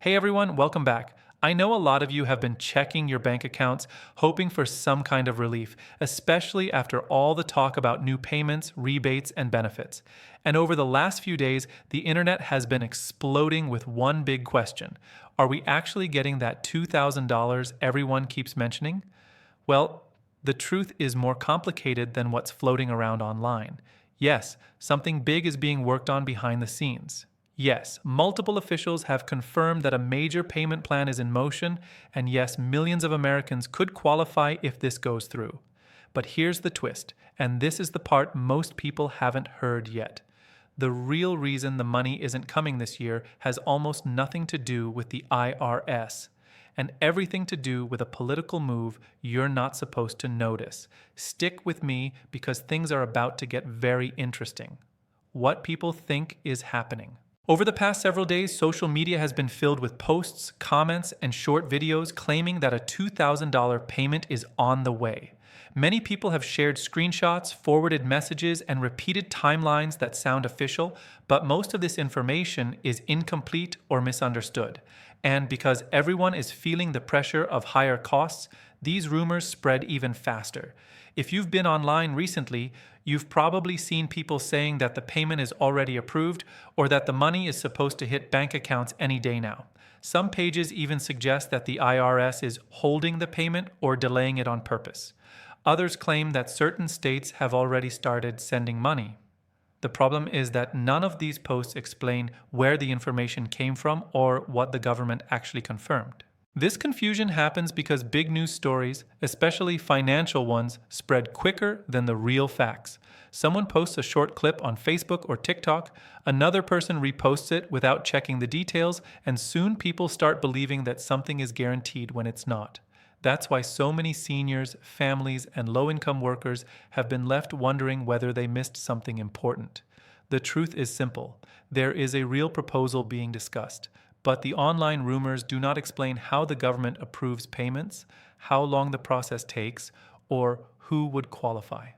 Hey everyone, welcome back. I know a lot of you have been checking your bank accounts, hoping for some kind of relief, especially after all the talk about new payments, rebates, and benefits. And over the last few days, the internet has been exploding with one big question. Are we actually getting that $2,000 everyone keeps mentioning? Well, the truth is more complicated than what's floating around online. Yes, something big is being worked on behind the scenes. Yes, multiple officials have confirmed that a major payment plan is in motion, and yes, millions of Americans could qualify if this goes through. But here's the twist, and this is the part most people haven't heard yet. The real reason the money isn't coming this year has almost nothing to do with the IRS, and everything to do with a political move you're not supposed to notice. Stick with me because things are about to get very interesting. What people think is happening. Over the past several days, social media has been filled with posts, comments, and short videos claiming that a $2,000 payment is on the way. Many people have shared screenshots, forwarded messages, and repeated timelines that sound official, but most of this information is incomplete or misunderstood. And because everyone is feeling the pressure of higher costs, these rumors spread even faster. If you've been online recently, you've probably seen people saying that the payment is already approved or that the money is supposed to hit bank accounts any day now. Some pages even suggest that the IRS is holding the payment or delaying it on purpose. Others claim that certain states have already started sending money. The problem is that none of these posts explain where the information came from or what the government actually confirmed. This confusion happens because big news stories, especially financial ones, spread quicker than the real facts. Someone posts a short clip on Facebook or TikTok, another person reposts it without checking the details, and soon people start believing that something is guaranteed when it's not. That's why so many seniors, families, and low-income workers have been left wondering whether they missed something important. The truth is simple. There is a real proposal being discussed. But the online rumors do not explain how the government approves payments, how long the process takes, or who would qualify.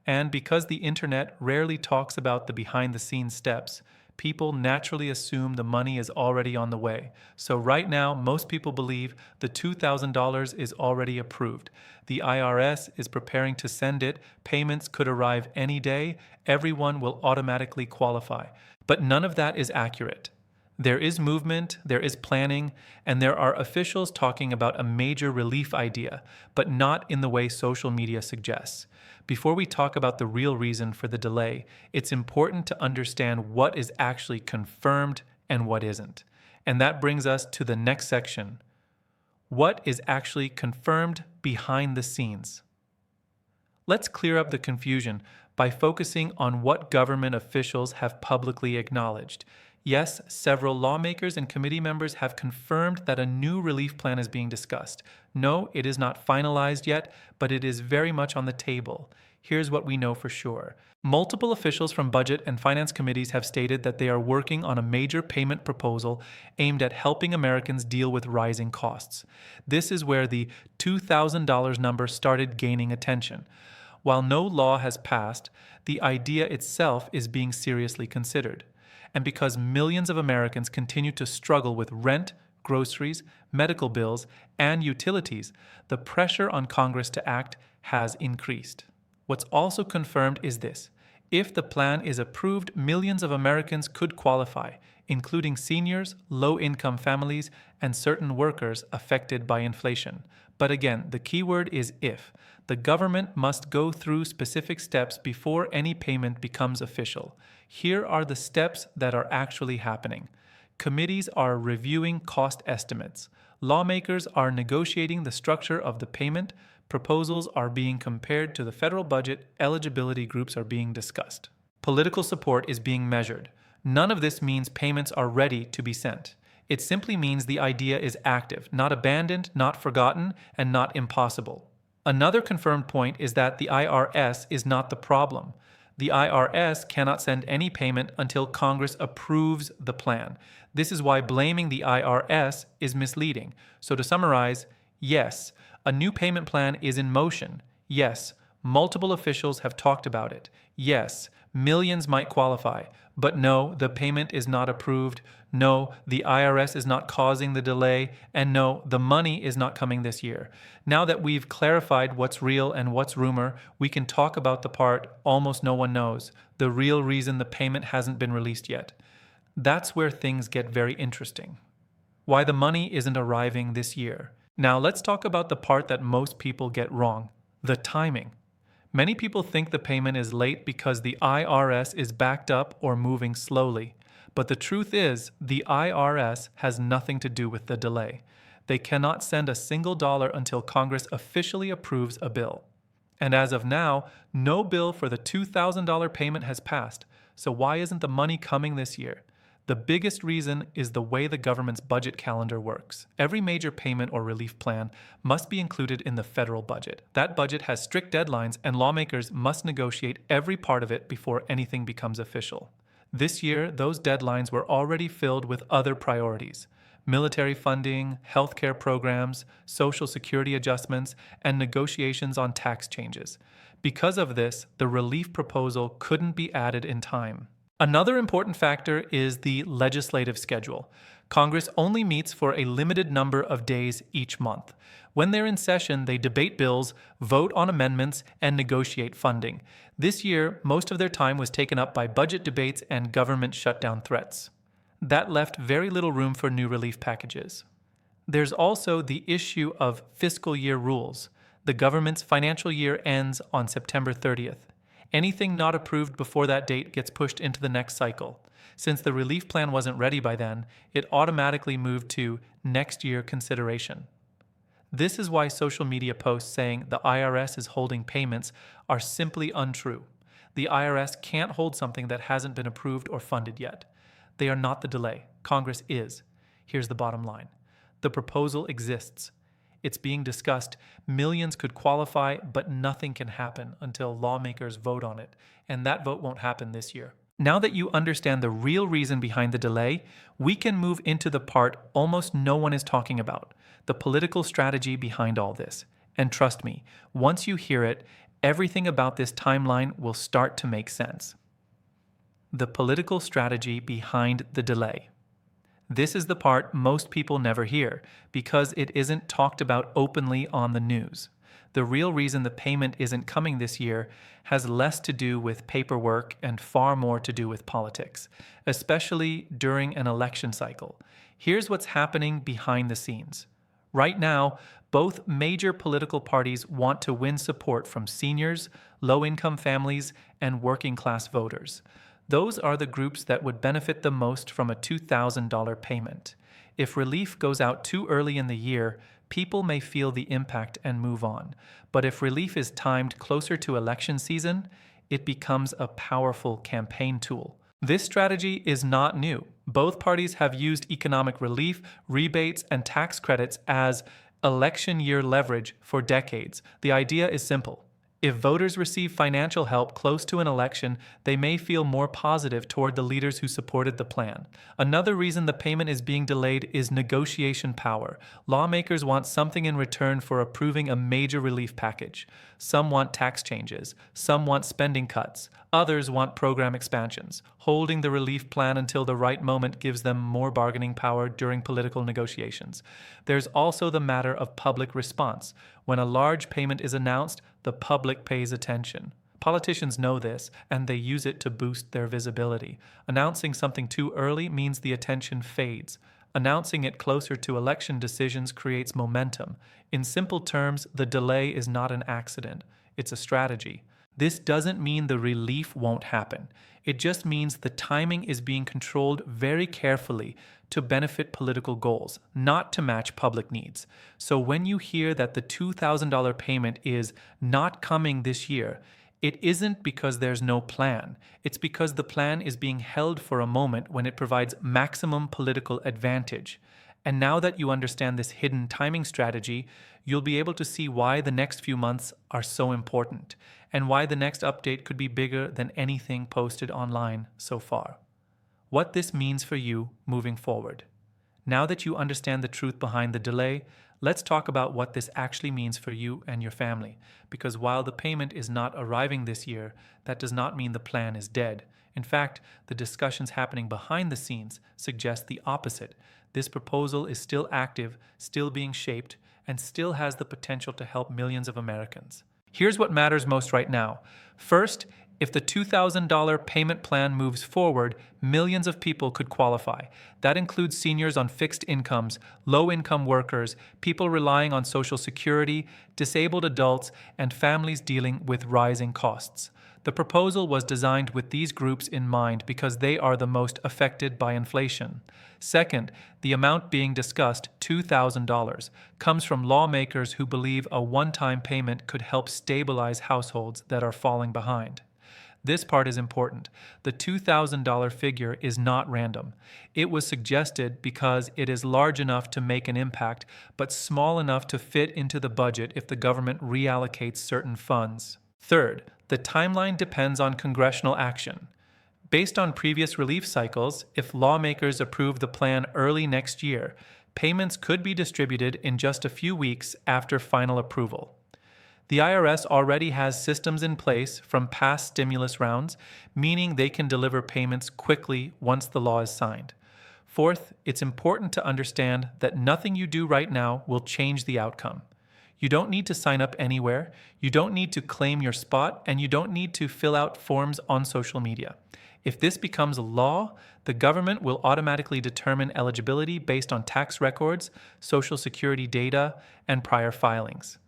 And because the internet rarely talks about the behind-the-scenes steps, people naturally assume the money is already on the way. So right now, most people believe the $2,000 is already approved. The IRS is preparing to send it, payments could arrive any day, everyone will automatically qualify. But none of that is accurate. There is movement, there is planning, and there are officials talking about a major relief idea, but not in the way social media suggests. Before we talk about the real reason for the delay, it's important to understand what is actually confirmed and what isn't. And that brings us to the next section. What is actually confirmed behind the scenes? Let's clear up the confusion by focusing on what government officials have publicly acknowledged. Yes, several lawmakers and committee members have confirmed that a new relief plan is being discussed. No, it is not finalized yet, but it is very much on the table. Here's what we know for sure. Multiple officials from budget and finance committees have stated that they are working on a major payment proposal aimed at helping Americans deal with rising costs. This is where the $2,000 number started gaining attention. While no law has passed, the idea itself is being seriously considered. And because millions of Americans continue to struggle with rent, groceries, medical bills, and utilities, the pressure on Congress to act has increased. What's also confirmed is this. If the plan is approved, millions of Americans could qualify, including seniors, low-income families, and certain workers affected by inflation. But again, the key word is if. The government must go through specific steps before any payment becomes official. Here are the steps that are actually happening. Committees are reviewing cost estimates. Lawmakers are negotiating the structure of the payment. Proposals are being compared to the federal budget. Eligibility groups are being discussed. Political support is being measured. None of this means payments are ready to be sent. It simply means the idea is active, not abandoned, not forgotten, and not impossible. Another confirmed point is that the IRS is not the problem. The IRS cannot send any payment until Congress approves the plan. This is why blaming the IRS is misleading. So to summarize, yes, a new payment plan is in motion. Yes, multiple officials have talked about it. Yes, Millions might qualify, but no, the payment is not approved. No, the IRS is not causing the delay. And no, the money is not coming this year. Now that we've clarified what's real and what's rumor, we can talk about the part almost no one knows, the real reason the payment hasn't been released yet. That's where things get very interesting. Why the money isn't arriving this year. Now let's talk about the part that most people get wrong, the timing. Many people think the payment is late because the IRS is backed up or moving slowly. But the truth is, the IRS has nothing to do with the delay. They cannot send a single dollar until Congress officially approves a bill. And as of now, no bill for the $2,000 payment has passed. So why isn't the money coming this year? The biggest reason is the way the government's budget calendar works. Every major payment or relief plan must be included in the federal budget. That budget has strict deadlines, and lawmakers must negotiate every part of it before anything becomes official. This year, those deadlines were already filled with other priorities: military funding, healthcare programs, Social Security adjustments, and negotiations on tax changes. Because of this, the relief proposal couldn't be added in time. Another important factor is the legislative schedule. Congress only meets for a limited number of days each month. When they're in session, they debate bills, vote on amendments, and negotiate funding. This year, most of their time was taken up by budget debates and government shutdown threats. That left very little room for new relief packages. There's also the issue of fiscal year rules. The government's financial year ends on September 30th. Anything not approved before that date gets pushed into the next cycle. Since the relief plan wasn't ready by then, it automatically moved to next year consideration. This is why social media posts saying the IRS is holding payments are simply untrue. The IRS can't hold something that hasn't been approved or funded yet. They are not the delay. Congress is. Here's the bottom line. The proposal exists. It's being discussed. Millions could qualify, but nothing can happen until lawmakers vote on it, and that vote won't happen this year. Now that you understand the real reason behind the delay, we can move into the part almost no one is talking about, the political strategy behind all this. And trust me, once you hear it, everything about this timeline will start to make sense. The political strategy behind the delay. This is the part most people never hear because it isn't talked about openly on the news. The real reason the payment isn't coming this year has less to do with paperwork and far more to do with politics, especially during an election cycle. Here's what's happening behind the scenes. Right now, both major political parties want to win support from seniors, low-income families, and working-class voters. Those are the groups that would benefit the most from a $2,000 payment. If relief goes out too early in the year, people may feel the impact and move on. But if relief is timed closer to election season, it becomes a powerful campaign tool. This strategy is not new. Both parties have used economic relief, rebates, and tax credits as election year leverage for decades. The idea is simple. If voters receive financial help close to an election, they may feel more positive toward the leaders who supported the plan. Another reason the payment is being delayed is negotiation power. Lawmakers want something in return for approving a major relief package. Some want tax changes. Some want spending cuts. Others want program expansions. Holding the relief plan until the right moment gives them more bargaining power during political negotiations. There's also the matter of public response. When a large payment is announced, the public pays attention. Politicians know this, and they use it to boost their visibility. Announcing something too early means the attention fades. Announcing it closer to election decisions creates momentum. In simple terms, the delay is not an accident. It's a strategy. This doesn't mean the relief won't happen. It just means the timing is being controlled very carefully to benefit political goals, not to match public needs. So when you hear that the $2,000 payment is not coming this year, it isn't because there's no plan. It's because the plan is being held for a moment when it provides maximum political advantage. And now that you understand this hidden timing strategy, you'll be able to see why the next few months are so important and why the next update could be bigger than anything posted online so far. What this means for you moving forward. Now that you understand the truth behind the delay, Let's talk about what this actually means for you and your family, because while the payment is not arriving this year, that does not mean the plan is dead. In fact, the discussions happening behind the scenes suggest the opposite. This proposal is still active, still being shaped, and still has the potential to help millions of Americans. Here's what matters most right now. First, if the $2,000 payment plan moves forward, millions of people could qualify. That includes seniors on fixed incomes, low-income workers, people relying on Social Security, disabled adults, and families dealing with rising costs. The proposal was designed with these groups in mind because they are the most affected by inflation. Second, the amount being discussed, $2,000, comes from lawmakers who believe a one-time payment could help stabilize households that are falling behind. This part is important. The $2,000 figure is not random. It was suggested because it is large enough to make an impact, but small enough to fit into the budget if the government reallocates certain funds. Third, the timeline depends on congressional action. Based on previous relief cycles, if lawmakers approve the plan early next year, payments could be distributed in just a few weeks after final approval. The IRS already has systems in place from past stimulus rounds, meaning they can deliver payments quickly once the law is signed. Fourth, it's important to understand that nothing you do right now will change the outcome. You don't need to sign up anywhere, you don't need to claim your spot, and you don't need to fill out forms on social media. If this becomes a law, the government will automatically determine eligibility based on tax records, Social Security data, and prior filings.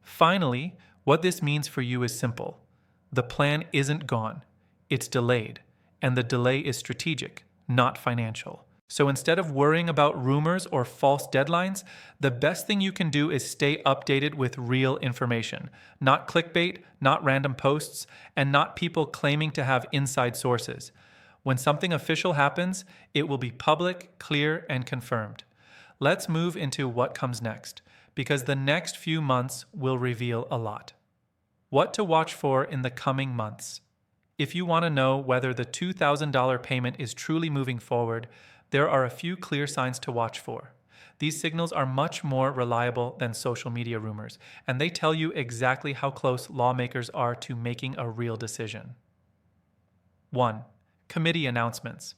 Finally, what this means for you is simple. The plan isn't gone, it's delayed, and the delay is strategic, not financial. So instead of worrying about rumors or false deadlines, the best thing you can do is stay updated with real information, not clickbait, not random posts, and not people claiming to have inside sources. When something official happens, it will be public, clear, and confirmed. Let's move into what comes next, because the next few months will reveal a lot. What to watch for in the coming months. If you want to know whether the $2,000 payment is truly moving forward, there are a few clear signs to watch for. These signals are much more reliable than social media rumors, and they tell you exactly how close lawmakers are to making a real decision. 1. Committee announcements.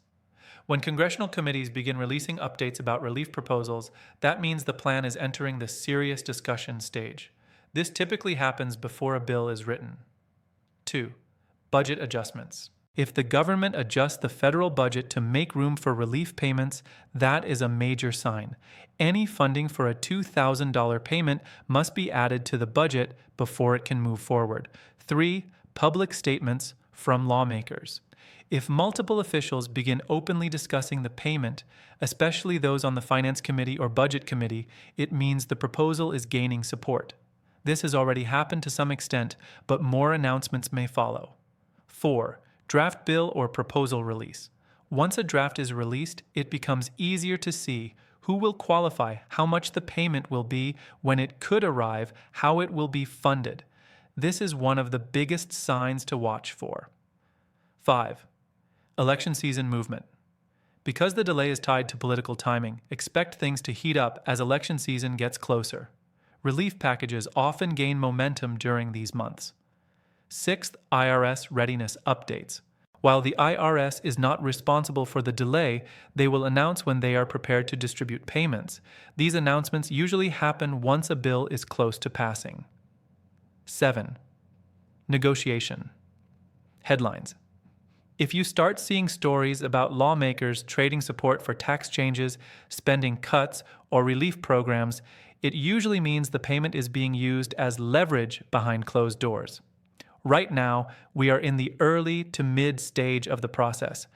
When congressional committees begin releasing updates about relief proposals, that means the plan is entering the serious discussion stage. This typically happens before a bill is written. 2. Budget adjustments. If the government adjusts the federal budget to make room for relief payments, that is a major sign. Any funding for a $2,000 payment must be added to the budget before it can move forward. 3. Public statements from lawmakers. If multiple officials begin openly discussing the payment, especially those on the Finance Committee or Budget Committee, it means the proposal is gaining support. This has already happened to some extent, but more announcements may follow. 4. Draft bill or proposal release. Once a draft is released, it becomes easier to see who will qualify, how much the payment will be, when it could arrive, how it will be funded. This is one of the biggest signs to watch for. 5. Election season movement. Because the delay is tied to political timing, expect things to heat up as election season gets closer. Relief packages often gain momentum during these months. 6th, IRS readiness updates. While the IRS is not responsible for the delay, they will announce when they are prepared to distribute payments. These announcements usually happen once a bill is close to passing. 7. Negotiation. Headlines. If you start seeing stories about lawmakers trading support for tax changes, spending cuts, or relief programs, it usually means the payment is being used as leverage behind closed doors. Right now, we are in the early to mid stage of the process.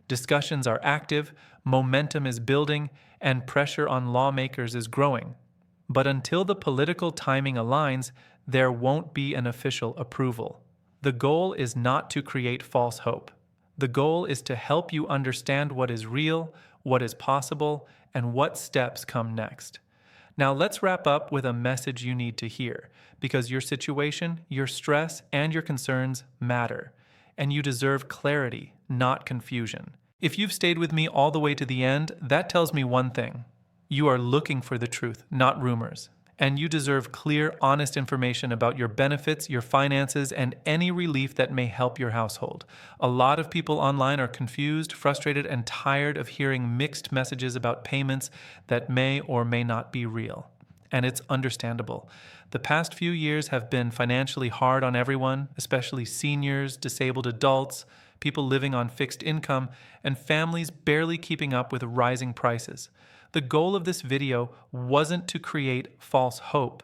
Discussions are active, momentum is building, and pressure on lawmakers is growing. But until the political timing aligns, there won't be an official approval. The goal is not to create false hope. The goal is to help you understand what is real, what is possible, and what steps come next. Now let's wrap up with a message you need to hear, because your situation, your stress, and your concerns matter, and you deserve clarity, not confusion. If you've stayed with me all the way to the end, that tells me one thing. You are looking for the truth, not rumors. And you deserve clear, honest information about your benefits, your finances, and any relief that may help your household. A lot of people online are confused, frustrated, and tired of hearing mixed messages about payments that may or may not be real. And it's understandable. The past few years have been financially hard on everyone, especially seniors, disabled adults, people living on fixed income, and families barely keeping up with rising prices. The goal of this video wasn't to create false hope.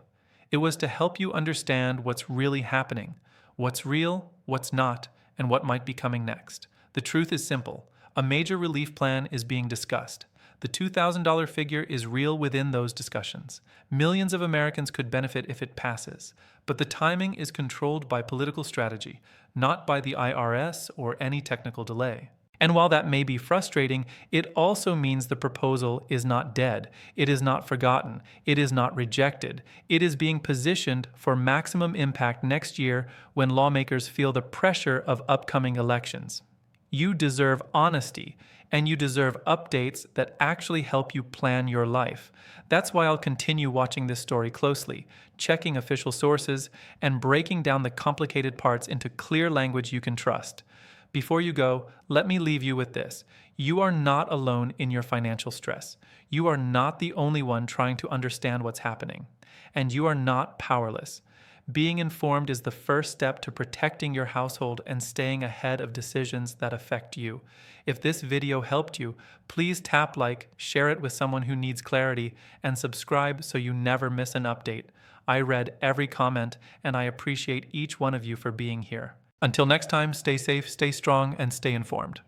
It was to help you understand what's really happening, what's real, what's not, and what might be coming next. The truth is simple. A major relief plan is being discussed. The $2,000 figure is real within those discussions. Millions of Americans could benefit if it passes, but the timing is controlled by political strategy, not by the IRS or any technical delay. And while that may be frustrating, it also means the proposal is not dead, it is not forgotten, it is not rejected. It is being positioned for maximum impact next year when lawmakers feel the pressure of upcoming elections. You deserve honesty, and you deserve updates that actually help you plan your life. That's why I'll continue watching this story closely, checking official sources, and breaking down the complicated parts into clear language you can trust. Before you go, let me leave you with this. You are not alone in your financial stress. You are not the only one trying to understand what's happening. And you are not powerless. Being informed is the first step to protecting your household and staying ahead of decisions that affect you. If this video helped you, please tap like, share it with someone who needs clarity, and subscribe so you never miss an update. I read every comment, and I appreciate each one of you for being here. Until next time, stay safe, stay strong, and stay informed.